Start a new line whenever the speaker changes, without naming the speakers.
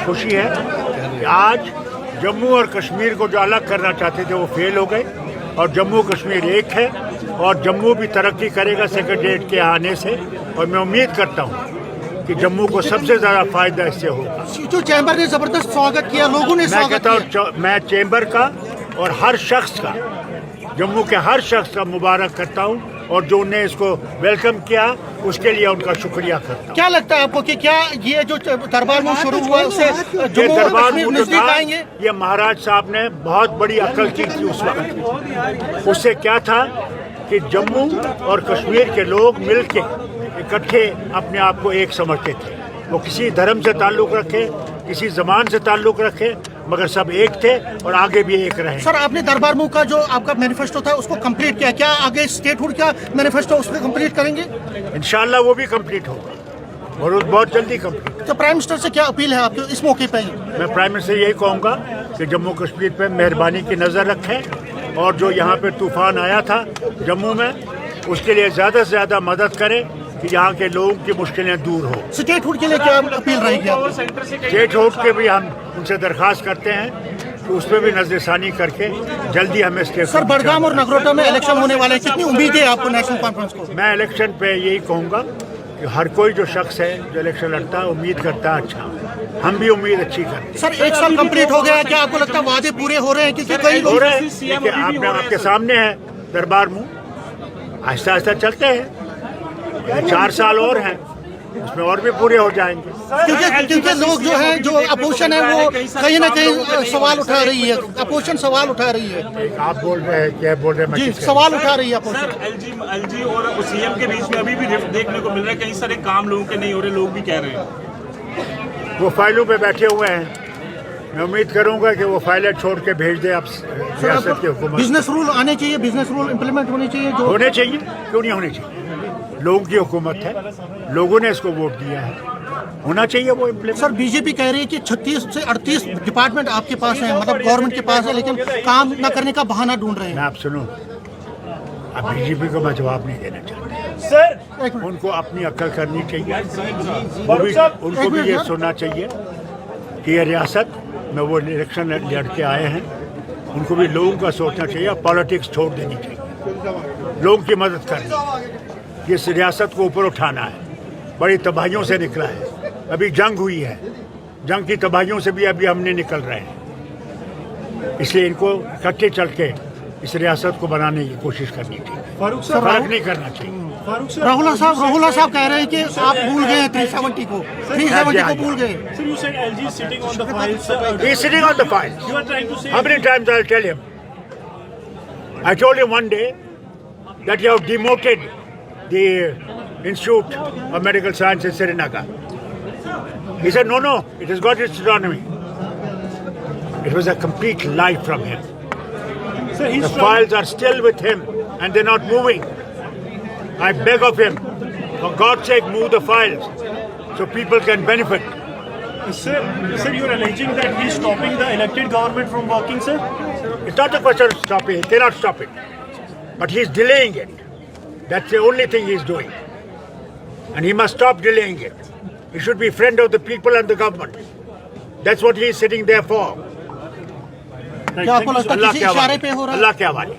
खुशी है कि आज जम्मू और कश्मीर को जो अलग करना चाहते थे वो फेल हो गए और जम्मू कश्मीर एक है और जम्मू भी तरक्की करेगा सेक्रेटेरिएट के आने से। और मैं उम्मीद करता हूँ कि जम्मू को सबसे ज़्यादा फायदा इससे होगा।
जो चैम्बर ने जबरदस्त स्वागत किया, लोगों ने
मैं कहता हूँ मैं चैम्बर का और हर शख्स का, जम्मू के हर शख्स का मुबारक करता हूँ और जो उन्हें इसको वेलकम किया उसके लिए उनका शुक्रिया करता हूँ।
क्या लगता है आपको कि क्या ये जो दरबार मूव शुरू हुआ उससे
ये दरबार मूव जो था
आएंगे?
ये महाराज साहब ने बहुत बड़ी अक्ल की थी उस वक्त। उससे क्या था कि जम्मू और कश्मीर के लोग मिलके इकट्ठे अपने आप को एक समझते थे। वो किसी धर्म से ताल्लुक़ रखे, किसी ज़बान से ताल्लुक़ रखे, मगर सब एक थे और आगे भी एक रहे।
सर, आपने दरबार मूव का जो आपका मैनिफेस्टो था उसको कंप्लीट किया, क्या आगे स्टेटहुड का मैनिफेस्टो उसको कंप्लीट करेंगे?
इंशाल्लाह वो भी कंप्लीट होगा और बहुत जल्दी कंप्लीट।
तो प्राइम मिनिस्टर से क्या अपील है आपकी इस मौके पर?
मैं प्राइम मिनिस्टर यही कहूँगा कि जम्मू कश्मीर पे मेहरबानी की नज़र रखें और जो यहाँ पे तूफान आया था जम्मू में उसके लिए ज़्यादा से ज़्यादा मदद करें कि यहाँ के लोगों की मुश्किलें दूर हो।
स्टेटहुड के लिए क्या अपील रहेगी आपकी?
स्टेटहुड के भी हम उनसे दरख्वास्त करते हैं कि उस पर भी नजरसानी करके जल्दी हमें स्टेट।
सर, बड़गाम और नगरोटा में इलेक्शन होने वाले हैं, कितनी उम्मीद है आपको नेशनल कॉन्फ्रेंस को?
मैं इलेक्शन पे यही कहूँगा कि हर कोई जो शख्स है जो इलेक्शन लड़ता है उम्मीद करता है अच्छा, हम भी उम्मीद अच्छी करते हैं।
सर, एक साल कंप्लीट हो गया है, क्या आपको लगता है वादे पूरे हो रहे हैं? क्योंकि कई
हो रहे हैं, आपके सामने है दरबार मूव, आहिस्ता आहिस्ता चलते हैं। 4 साल और हैं, उसमें और भी पूरे हो जाएंगे।
क्योंकि लोग जो है, जो अपोजिशन है वो कहीं ना कहीं सवाल उठा रही है, अपोजिशन सवाल उठा रही है।
आप बोल रहे हैं, क्या बोल रहे हैं?
जी, सवाल उठा रही है अपोजिशन।
एलजी और सीएम के बीच में अभी भी रिफ्ट देखने को मिल रहा है, कई सारे काम लोगों के नहीं हो रहे, लोग भी कह रहे हैं।
वो फाइलों पे बैठे हुए हैं, मैं उम्मीद करूंगा कि वो फाइलें छोड़ के भेज दे आप रियासत की हुकूमत।
बिजनेस रूल आने चाहिए, बिजनेस रूल इम्प्लीमेंट होने चाहिए, जो
होने चाहिए, क्यों नहीं होने चाहिए? लोगों की हुकूमत है, लोगों ने इसको वोट दिया है, होना चाहिए वो इम्प्लीमेंट।
सर, बीजेपी कह रही है कि 36 से 38 डिपार्टमेंट आपके पास है, मतलब गवर्नमेंट के पास है, लेकिन काम न करने का बहाना ढूंढ रहे हैं।
मैं आप सुनो, अब बीजेपी को मैं जवाब नहीं देना चाहता
सर,
उनको अपनी अक्ल करनी चाहिए, उनको भी ये सुनना चाहिए कि ये रियासत में वो इलेक्शन लड़के आए हैं, उनको भी लोगों का सोचना चाहिए, पॉलिटिक्स छोड़ देनी चाहिए, लोगों की मदद करनी। इस रियासत को ऊपर उठाना है, बड़ी तबाहियों से निकला है, अभी जंग हुई है, जंग की तबाहियों से भी अभी हमने निकल रहे हैं, इसलिए इनको इकट्ठे चल के इस रियासत को बनाने की कोशिश करनी चाहिए, फर्क नहीं करना चाहिए।
राहुल साहब कह रहे हैं कि आप भूल गए 370 को, 370 को भूल गए।
He is sitting on the files. How many times I'll tell him? I told him one day that you have demoted the Institute of Medical Science in Srinagar. He said, no, it has got its autonomy. It was a complete lie from him. The files are still with him and they're not moving. I beg of him, for God's sake, move the files so people can benefit.
Sir, you're alleging that he's stopping the elected government from working, sir?
It's not a question of stopping. He cannot stop it. But he's delaying it. That's the only thing he's doing. And he must stop delaying it. He should be friend of the people and the government. That's what he is sitting there for.
क्या आपको लगता है किसी इशारे पे हो रहा है?
अल्लाह के हवाले।